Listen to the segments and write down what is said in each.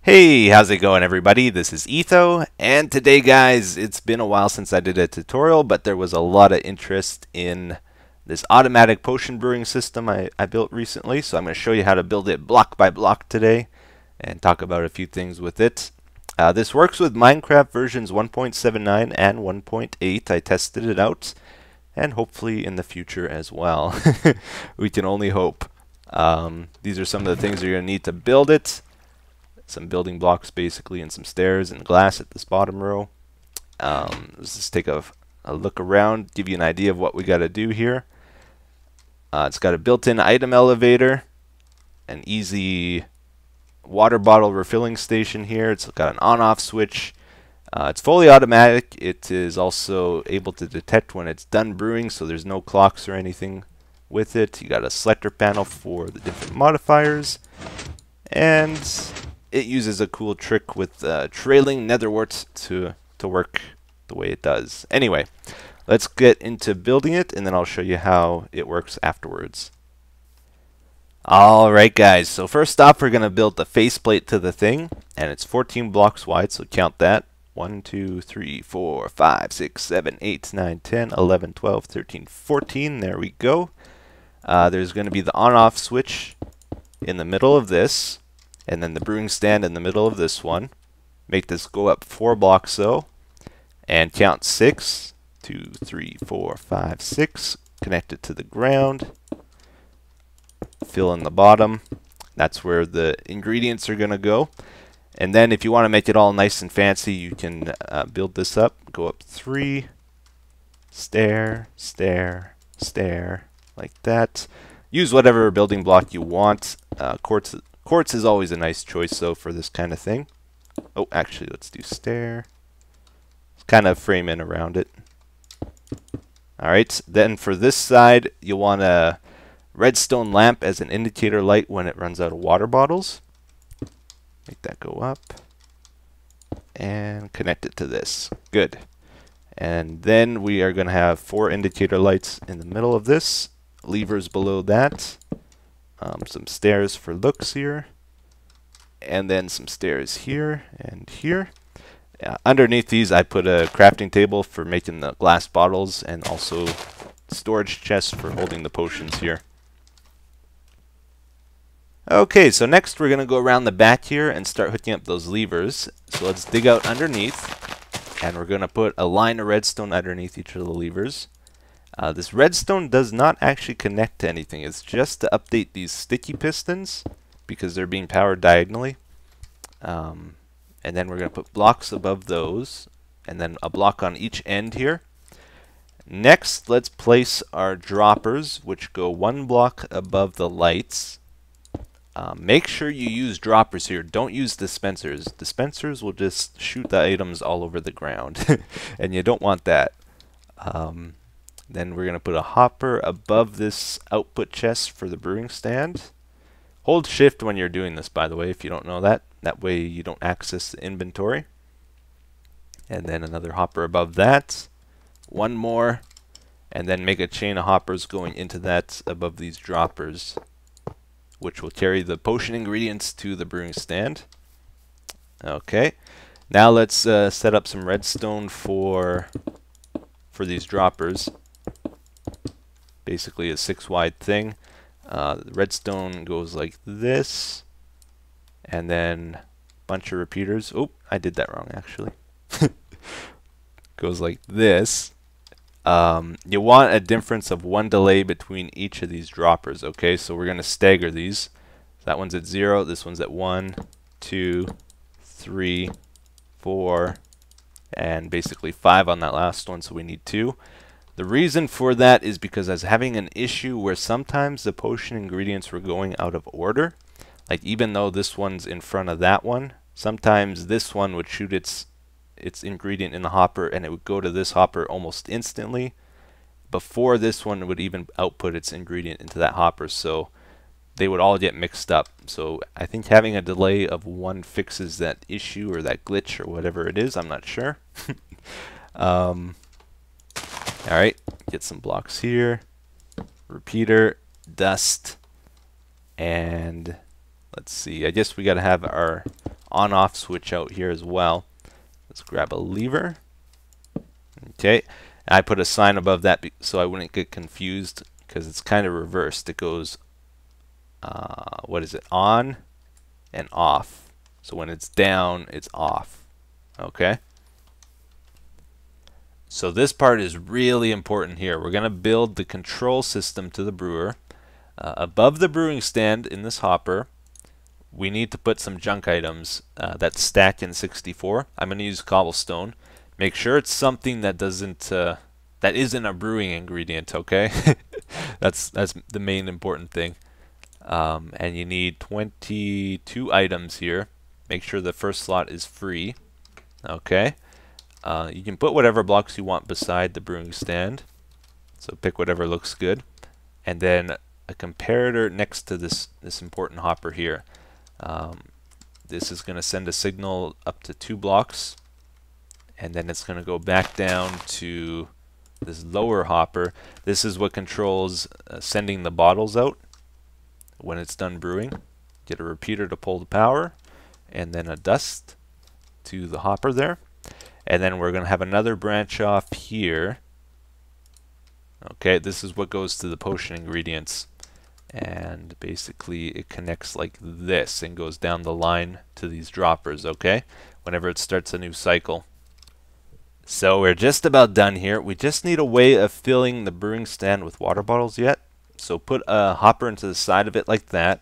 Hey, how's it going everybody? This is Etho, and today guys, it's been a while since I did a tutorial, but there was a lot of interest in this automatic potion brewing system I built recently, so I'm going to show you how to build it block by block today and talk about a few things with it. This works with Minecraft versions 1.79 and 1.8. I tested it out, and hopefully in the future as well. We can only hope. These are some of the things you're going to need to build it. Some building blocks basically, and some stairs and glass at this bottom row. Let's just take a look around, give you an idea of what we got to do here. It's got a built-in item elevator, an easy water bottle refilling station here. It's got an on-off switch. It's fully automatic. It is also able to detect when it's done brewing, so there's no clocks or anything with it. You got a selector panel for the different modifiers, and it uses a cool trick with trailing netherwart to work the way it does. Anyway, let's get into building it, and then I'll show you how it works afterwards. Alright guys, so first off we're going to build the faceplate to the thing, and it's 14 blocks wide, so count that. 1, 2, 3, 4, 5, 6, 7, 8, 9, 10, 11, 12, 13, 14. There we go. There's going to be the on-off switch in the middle of this, and then the brewing stand in the middle of this one. Make this go up 4 blocks though, and count 6, 2, 3, 4, 5, 6. Connect it to the ground. Fill in the bottom. That's where the ingredients are going to go. And then if you want to make it all nice and fancy, you can build this up. Go up 3, stair, stair, stair, like that. Use whatever building block you want. Quartz is always a nice choice though for this kind of thing. Oh, actually let's do stair. Kind of frame in around it. Alright, then for this side you'll want a redstone lamp as an indicator light when it runs out of water bottles. Make that go up. And connect it to this. Good. And then we are going to have 4 indicator lights in the middle of this. Levers below that. Some stairs for looks here, and then some stairs here and here. Underneath these I put a crafting table for making the glass bottles, and also storage chests for holding the potions here. Okay, so next we're going to go around the back here and start hooking up those levers. So let's dig out underneath, and we're going to put a line of redstone underneath each of the levers. This redstone does not actually connect to anything. It's just to update these sticky pistons because they're being powered diagonally. And then we're going to put blocks above those, and then a block on each end here. Next, let's place our droppers, which go 1 block above the lights. Make sure you use droppers here. Don't use dispensers. Dispensers will just shoot the items all over the ground, and you don't want that. Then we're going to put a hopper above this output chest for the brewing stand. Hold shift when you're doing this, by the way, if you don't know that. That way you don't access the inventory. And then another hopper above that. 1 more. And then make a chain of hoppers going into that above these droppers, which will carry the potion ingredients to the brewing stand. Okay. Now let's set up some redstone for these droppers. Basically a 6 wide thing. The redstone goes like this, and then a bunch of repeaters. Oh, I did that wrong actually. Goes like this. You want a difference of 1 delay between each of these droppers. Okay, so we're going to stagger these. That one's at 0, this one's at 1, 2, 3, 4, and basically 5 on that last one, so we need 2. The reason for that is because I was having an issue where sometimes the potion ingredients were going out of order. Like even though this one's in front of that one, sometimes this one would shoot its ingredient in the hopper, and it would go to this hopper almost instantly before this one would even output its ingredient into that hopper. So they would all get mixed up. So I think having a delay of 1 fixes that issue or that glitch or whatever it is. I'm not sure. Alright, get some blocks here, repeater, dust, and let's see, I guess we gotta have our on-off switch out here as well. Let's grab a lever. Okay, I put a sign above that so I wouldn't get confused because it's kind of reversed. It goes, what is it, on and off. So when it's down, it's off. Okay. So this part is really important here. We're going to build the control system to the brewer. Above the brewing stand in this hopper, we need to put some junk items that stack in 64. I'm going to use cobblestone. Make sure it's something that doesn't that isn't a brewing ingredient. Okay, that's the main important thing. And you need 22 items here. Make sure the first slot is free. Okay. You can put whatever blocks you want beside the brewing stand. So pick whatever looks good. And then a comparator next to this important hopper here. This is going to send a signal up to 2 blocks. And then it's going to go back down to this lower hopper. This is what controls sending the bottles out when it's done brewing. Get a repeater to pull the power. And then a dust to the hopper there. And then we're going to have another branch off here. Okay, this is what goes to the potion ingredients. And basically it connects like this and goes down the line to these droppers, okay? Whenever it starts a new cycle. So we're just about done here. We just need a way of filling the brewing stand with water bottles yet. So put a hopper into the side of it like that.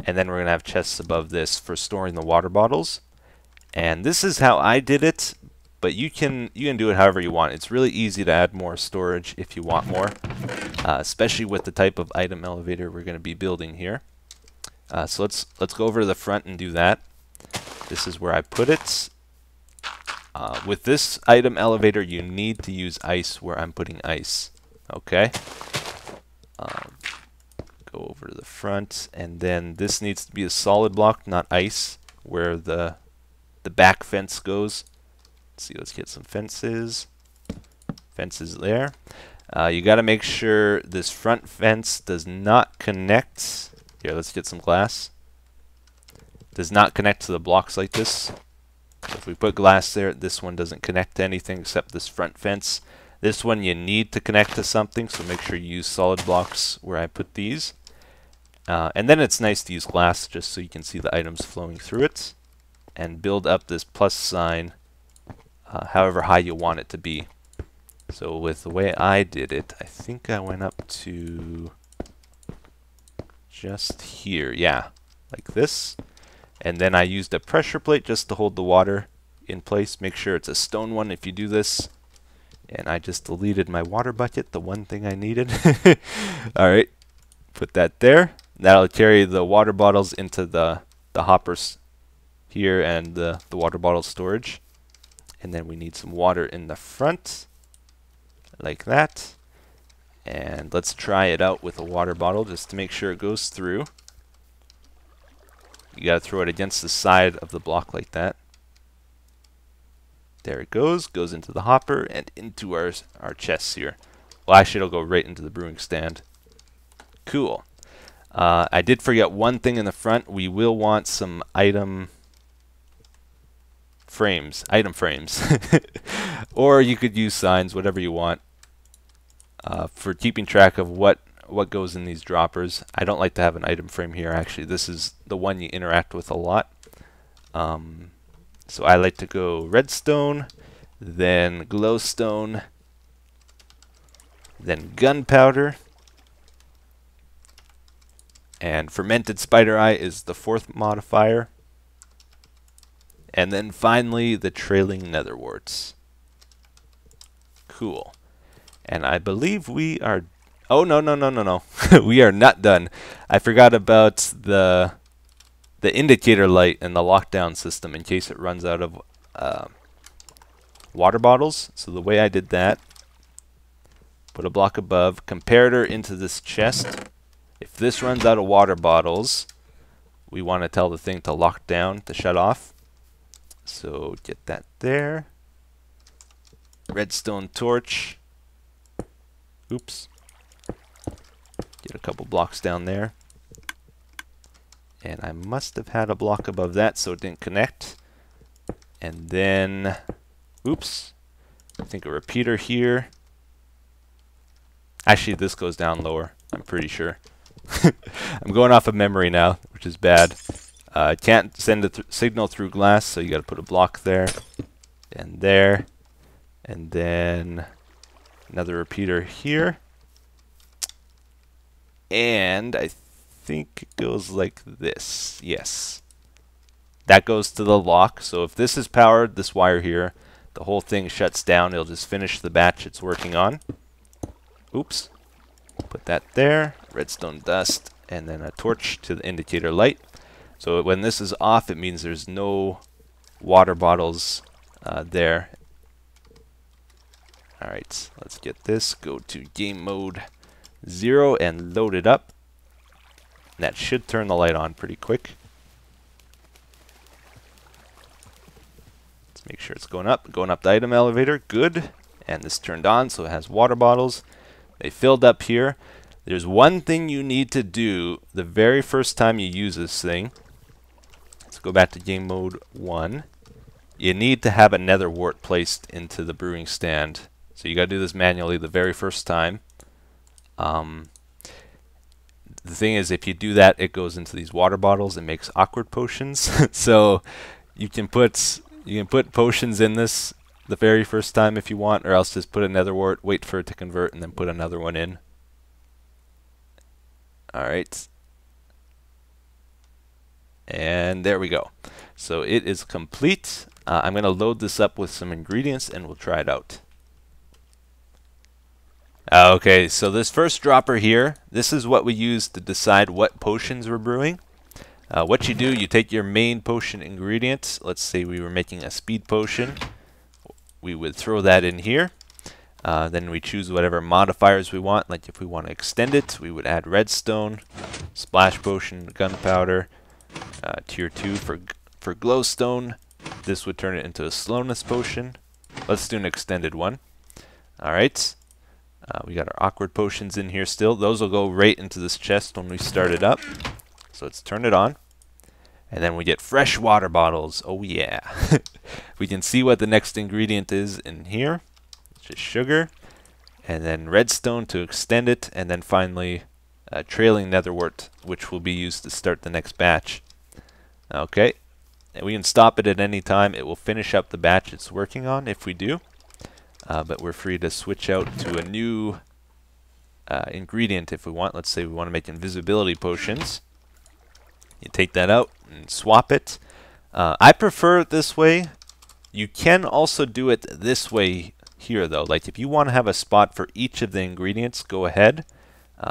And then we're going to have chests above this for storing the water bottles. And this is how I did it. But you can do it however you want. It's really easy to add more storage if you want more, especially with the type of item elevator we're going to be building here. So let's go over to the front and do that. This is where I put it. With this item elevator, you need to use ice where I'm putting ice. Okay. Go over to the front, and then this needs to be a solid block, not ice, where the back fence goes. See, let's get some fences. Fences there. You got to make sure this front fence does not connect. Here, let's get some glass. Does not connect to the blocks like this. So if we put glass there, this one doesn't connect to anything except this front fence. This one you need to connect to something, so make sure you use solid blocks where I put these. And then it's nice to use glass just so you can see the items flowing through it. And build up this plus sign however high you want it to be. So with the way I did it, I think I went up to just here, yeah, like this. And then I used a pressure plate just to hold the water in place. Make sure it's a stone one if you do this. And I just deleted my water bucket, the one thing I needed. Alright, put that there. That'll carry the water bottles into the hoppers here and the water bottle storage. And then we need some water in the front, like that. And let's try it out with a water bottle just to make sure it goes through. You gotta throw it against the side of the block like that. There it goes into the hopper and into our chests here. Well, actually it'll go right into the brewing stand. Cool. I did forget one thing in the front. We will want some item frames. Or you could use signs, whatever you want, for keeping track of what goes in these droppers. I don't like to have an item frame here, actually. This is the one you interact with a lot. So I like to go redstone, then glowstone, then gunpowder, and fermented spider eye is the 4th modifier. And then finally, the trailing netherwarts. Cool. And I believe we are... Oh, no. We are not done. I forgot about the indicator light and the lockdown system in case it runs out of water bottles. So the way I did that, put a block above, comparator into this chest. If this runs out of water bottles, we want to tell the thing to lock down, to shut off. So get that there. Redstone torch. Oops. Get a couple blocks down there. And I must have had a block above that so it didn't connect. And then, oops, I think a repeater here. Actually, this goes down lower, I'm pretty sure. I'm going off of memory now, which is bad. Can't send a signal through glass, so you got to put a block there, and then another repeater here. And I think it goes like this. Yes. That goes to the lock. So if this is powered, this wire here, the whole thing shuts down. It'll just finish the batch it's working on. Oops. Put that there. Redstone dust. And then a torch to the indicator light. So when this is off, it means there's no water bottles there. Alright, let's get this. Go to game mode 0 and load it up. And that should turn the light on pretty quick. Let's make sure it's going up. Going up the item elevator. Good. And this turned on, so it has water bottles. They filled up here. There's one thing you need to do the very first time you use this thing. Let's go back to game mode 1. You need to have a netherwart placed into the brewing stand. So you got to do this manually the very first time. The thing is, if you do that, it goes into these water bottles and makes awkward potions. So you can put potions in this the very first time if you want, or else just put a netherwart, wait for it to convert, and then put another one in. Alright. And there we go. So it is complete. I'm going to load this up with some ingredients and we'll try it out. Okay, so this first dropper here, this is what we use to decide what potions we're brewing. What you do, you take your main potion ingredients. Let's say we were making a speed potion. We would throw that in here. Then we choose whatever modifiers we want. Like if we want to extend it, we would add redstone, splash potion, gunpowder, tier 2 for glowstone. This would turn it into a slowness potion. Let's do an extended one. Alright. We got our awkward potions in here still. Those will go right into this chest when we start it up. So let's turn it on. And then we get fresh water bottles. Oh yeah. We can see what the next ingredient is in here. It's just sugar. And then redstone to extend it. And then finally trailing netherwart, which will be used to start the next batch. Okay. And we can stop it at any time. It will finish up the batch it's working on if we do. But we're free to switch out to a new ingredient if we want. Let's say we want to make invisibility potions. You take that out and swap it. I prefer it this way. You can also do it this way here though. Like if you want to have a spot for each of the ingredients, go ahead.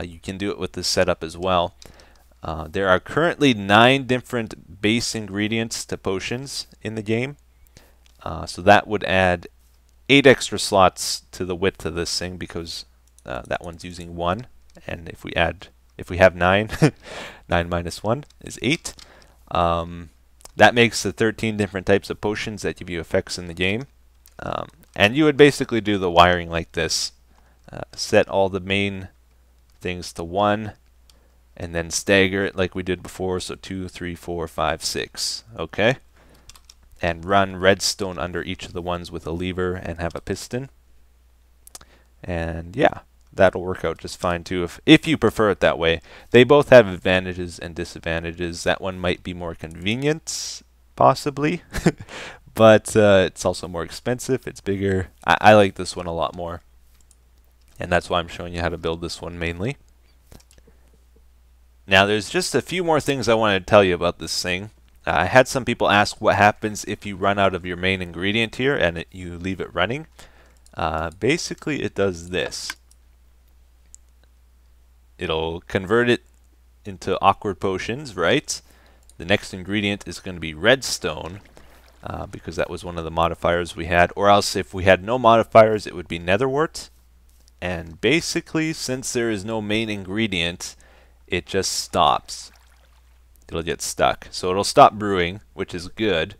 You can do it with this setup as well. There are currently 9 different base ingredients to potions in the game. So that would add 8 extra slots to the width of this thing because that one's using 1. And if we have 9, 9 minus 1 is 8. That makes the 13 different types of potions that give you effects in the game. And you would basically do the wiring like this. Set all the main things to 1 and then stagger it like we did before. So 2, 3, 4, 5, 6. Okay. And run redstone under each of the ones with a lever and have a piston. And yeah, that'll work out just fine too if you prefer it that way. They both have advantages and disadvantages. That one might be more convenient, possibly, but it's also more expensive. It's bigger. I like this one a lot more. And that's why I'm showing you how to build this one mainly. Now there's just a few more things I wanted to tell you about this thing. I had some people ask what happens if you run out of your main ingredient here and you leave it running. Basically it does this. It'll convert it into awkward potions, right? The next ingredient is going to be redstone because that was one of the modifiers we had. Or else if we had no modifiers it would be netherwart. And basically since there is no main ingredient, it just stops. It'll get stuck. So it'll stop brewing, which is good.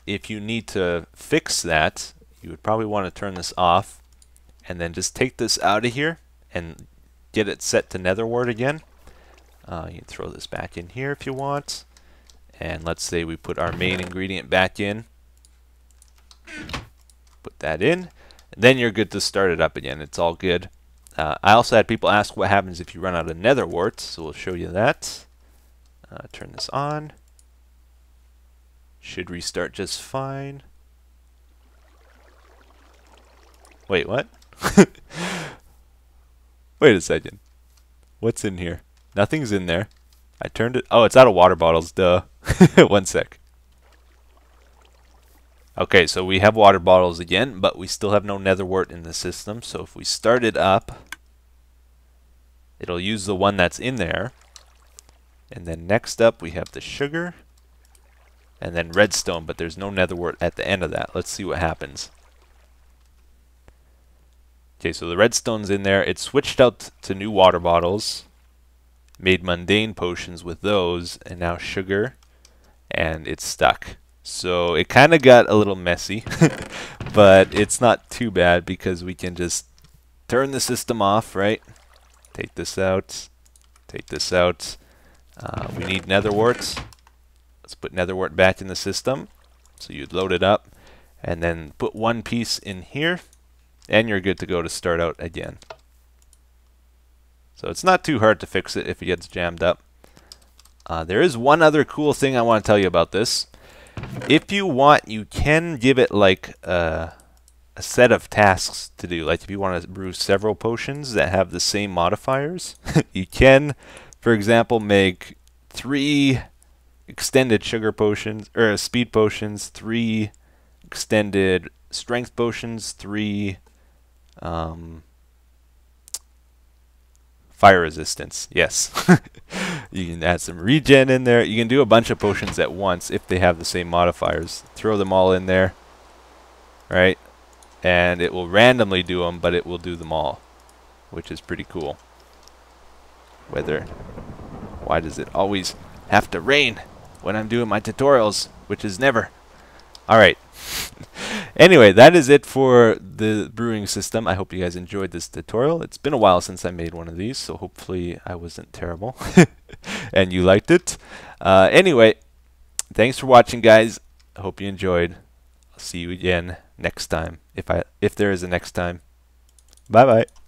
If you need to fix that, you would probably want to turn this off and then just take this out of here and get it set to netherwart again. You can throw this back in here if you want. And let's say we put our main ingredient back in. Put that in. Then you're good to start it up again. It's all good. I also had people ask what happens if you run out of netherwart, so we'll show you that. Turn this on. Should restart just fine. Wait, what? Wait a second. What's in here? Nothing's in there. I turned it. Oh, it's out of water bottles. Duh. One sec. Okay, so we have water bottles again, but we still have no netherwart in the system. So if we start it up, it'll use the one that's in there. And then next up, we have the sugar. And then redstone, but there's no netherwart at the end of that. Let's see what happens. Okay, so the redstone's in there. It switched out to new water bottles. Made mundane potions with those, and now sugar. And it's stuck. So it kind of got a little messy, but it's not too bad because we can just turn the system off, right? Take this out. Take this out. We need netherwart. Let's put netherwart back in the system. So you'd load it up and then put one piece in here and you're good to go to start out again. So it's not too hard to fix it if it gets jammed up. There is one other cool thing I want to tell you about this. If you want, you can give it like a set of tasks to do. Like if you want to brew several potions that have the same modifiers, you can, for example, make 3 extended sugar potions, or speed potions, 3 extended strength potions, 3 fire resistance. Yes. You can add some regen in there. You can do a bunch of potions at once if they have the same modifiers. Throw them all in there, right? And it will randomly do them, but it will do them all, which is pretty cool. Why does it always have to rain when I'm doing my tutorials, which is never? Alright. Anyway, that is it for the brewing system. I hope you guys enjoyed this tutorial. It's been a while since I made one of these, so hopefully I wasn't terrible and you liked it. Anyway, thanks for watching, guys. I hope you enjoyed. I'll see you again next time, if there is a next time. Bye bye.